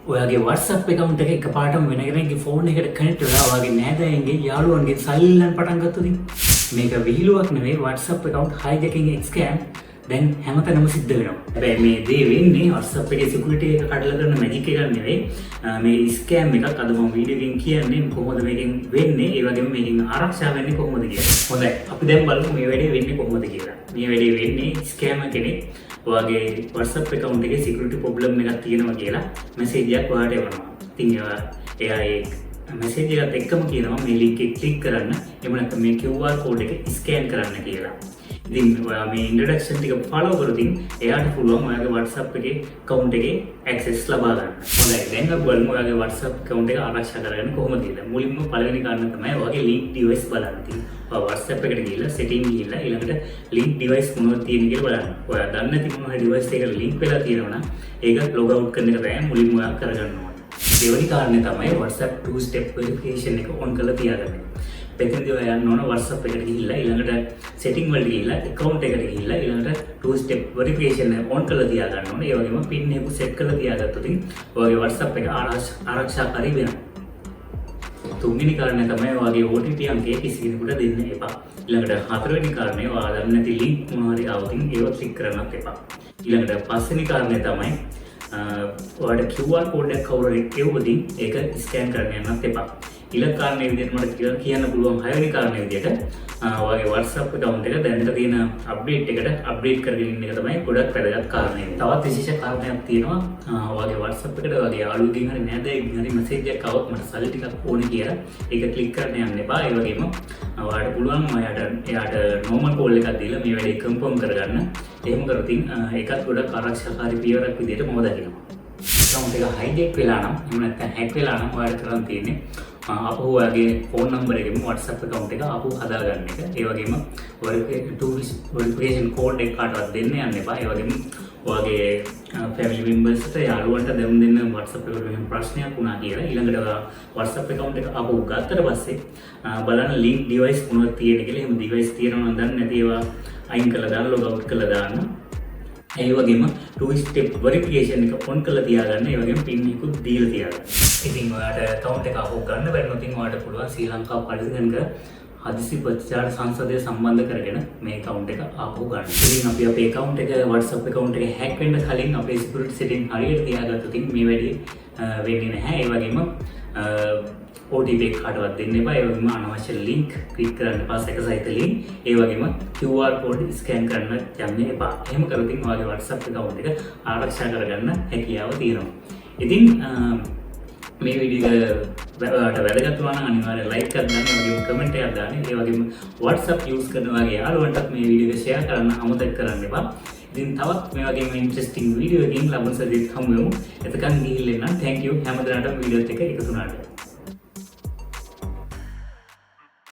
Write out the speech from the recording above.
ඔයාගේ WhatsApp account එක එකපාරටම වෙන කෙනෙක්ගේ ෆෝන් එකට කනෙක්ට් වෙලා ඔයාගේ නෑදෑයන්ගේ යාළුවන්ගේ සල්ලි පටන් ගත්තොත් මේක විහිළුවක් නෙවෙයි WhatsApp account hijacking scam දැන් හැමතැනම සිද්ධ වෙනවා. හැබැයි මේ දේ වෙන්නේ WhatsApp එකේ security එක කඩලා කරන magic එකක් නෙවෙයි. මේ scam එකක් අද මම වීඩියෝ එකකින් කියන්නේ කොහොමද මේකෙන් වෙන්නේ, ඒ වගේම මේකෙන් ආරක්ෂා වෙන්නේ කොහොමද කියලා. හොඳයි අපි දැන් බලමු මේ වැඩේ වෙන්නේ කොහොමද කියලා. මේ වැඩේ වෙන්නේ scam කෙනෙක් ඔයාගේ WhatsApp account එකේ security problem එකක් තියෙනවා කියලා message එකක් ඔයාලට එවනවා. ඉතින් එයා ඒ message එකත් එක්කම කියනවා මේ link එක click කරන්න. එහෙම නැත්නම් මේ QR code එක scan කරන්න කියලා. ඉතින් ඔයා මේ introduction ටික follow කරොත් එයාට පුළුවන් ඔයාගේ WhatsApp එකේ account එකේ access ලබා ගන්න. හොඳයි දැන් අපි බලමු ඔයාගේ WhatsApp account එක ආරක්ෂා කරගන්න කොහොමද කියලා. මුලින්ම පළවෙනි කාරණා තමයි ඔයාගේ link device බලන්න තියෙන්නේ. WhatsApp එකට ගිහිල්ලා setting ගිහිල්ලා ඊළඟට link device මොනවද තියෙන්නේ කියලා බලන්න. ඔයා දන්නේ නැති මොන හරි device එකකට link වෙලා තියෙනවා නම් ඒක log out කරන එක තමයි මුලින්ම ඔයා කරගන්න ඕනේ. දෙවෙනි කාරණේ තමයි WhatsApp two step verification එක on කරලා තියාගන්න. මෙතනදී ඔයා යන්න ඕන WhatsApp එකට ගිහිල්ලා ඊළඟට setting වලට ගිහිල්ලා account එකට ගිහිල්ලා ඊළඟට two step verification එක on කරලා තියාගන්න ඕනේ. ඒ වගේම pin එක set කරලා තියාගත්තොත් ඔයාගේ WhatsApp එක ආරක්ෂාකාරී වෙනවා. තුන්වෙනි කාරණය තමයි ඔයාගේ OTP අංකය කිසි කෙනෙකුට දෙන්න එපා. ඊළඟට හතරවෙනි කාරණය ඔයා දන්නේ නැති link මොනවා හරි ආවොත් ඒව click කරන්නත් එපා. ඊළඟට පස්වෙනි කාරණය තමයි ඔයාලට QR code එකක් කවුරු හරි එවුවොත් ඒක scan කරන්න යන්නත් එපා. ඊළඟ කාරණේ විදිහට මට කියන්න පුළුවන් හයවෙනි කාරණේ විදිහට ඔයාගේ WhatsApp account එක දැනට තියෙන update එකට update කරගෙන ඉන්න එක තමයි ගොඩක් වැදගත් කාරණේ. තවත් විශේෂ කාරණයක් තියෙනවා. ඔයාගේ WhatsApp එකට ඔයාගේ යාළුවෙක්ගෙන් හරි නෑදෑයෙක්ගෙන් හරි message එකක් આવොත් මට සල්ලි ටිකක් ඕනේ කියලා ඒක click කරන්න යන්න එපා. ඒ වගේම ඔයාලට පුළුවන් එයාට normal call එකක් දීලා මේ වැඩේ confirm කරගන්න. එහෙම කරොත් ඒකත් ගොඩක් ආරක්ෂාකාරී පියවරක් විදිහට මම දකිනවා. account එක hijack වෙලා නම් එහෙම නැත්නම් hack වෙලා නම් ඔයාලට කරන්න තියෙන්නේ අපහු ඔයාගේ ෆෝන් නම්බර් එකෙන් WhatsApp account එක අපහු හදාගන්න එක. ඒ වගේම verification code එක කාටවත් දෙන්න යන්න එපා. ඒ වගේම ඔයාගේ family members ට යාළුවන්ට දෙන්න WhatsApp එකට මෙහෙම ප්‍රශ්නයක් වුණා කියලා ඊළඟට WhatsApp account එක අපහු ගත්තට පස්සේ බලන්න link device මොනවද තියෙන්නේ කියලා. එහෙම device තියෙනවා නම් දන්නේ නැති ඒවා අයින් කරලා දාන්න, log out කරලා දාන්න. ඒ වගේම two step verification එක on කරලා තියාගන්න. ඒ වගේම pin එකකුත් දීලා තියාගන්න. ඉතින් ඔයාට account එක අපහු ගන්න බැරිනොත් ඔයාට පුළුවන් ශ්‍රී ලංකා පරිගණක හදිසි ප්‍රතිචාර සංසදය සම්බන්ධ කරගෙන මේ account එක අපහු ගන්න. ඉතින් අපි අපේ account එක WhatsApp account එක hack වෙන්න කලින් අපේ security setting හරියට තියාගත්තොත් මේ වැඩේ වෙන්නේ නැහැ. ඒ වගේම OTP එක කාටවත් දෙන්න එපා. ඒ වගේම අනවශ්‍ය link click කරන්න එපා, සැකසහිත link. ඒ වගේම QR code scan කරන්න යන්න එපා. එහෙම කරොත් ඔයාගේ WhatsApp account එක ආරක්ෂා කරගන්න හැකියාව තියෙනවා. ඉතින් මේ වීඩියෝ එක ඔයාලට වැදගත් වුණා නම් අනිවාර්යෙන් like කරන්න, ඒ වගේම comment එකක් දාන්න. ඒ වගේම WhatsApp use කරන වගේ යාළුවන්ටත් මේ වීඩියෝ එක share කරන්න අමතක කරන්න එපා. ඉතින් තවත් මේ වගේම interesting වීඩියෝ එකකින් ලබන සතියේ හමු වෙමු. එතකන් ගිහිල්ලා thank you හැමදාටම වීඩියෝත් එක එකතු වුණාට.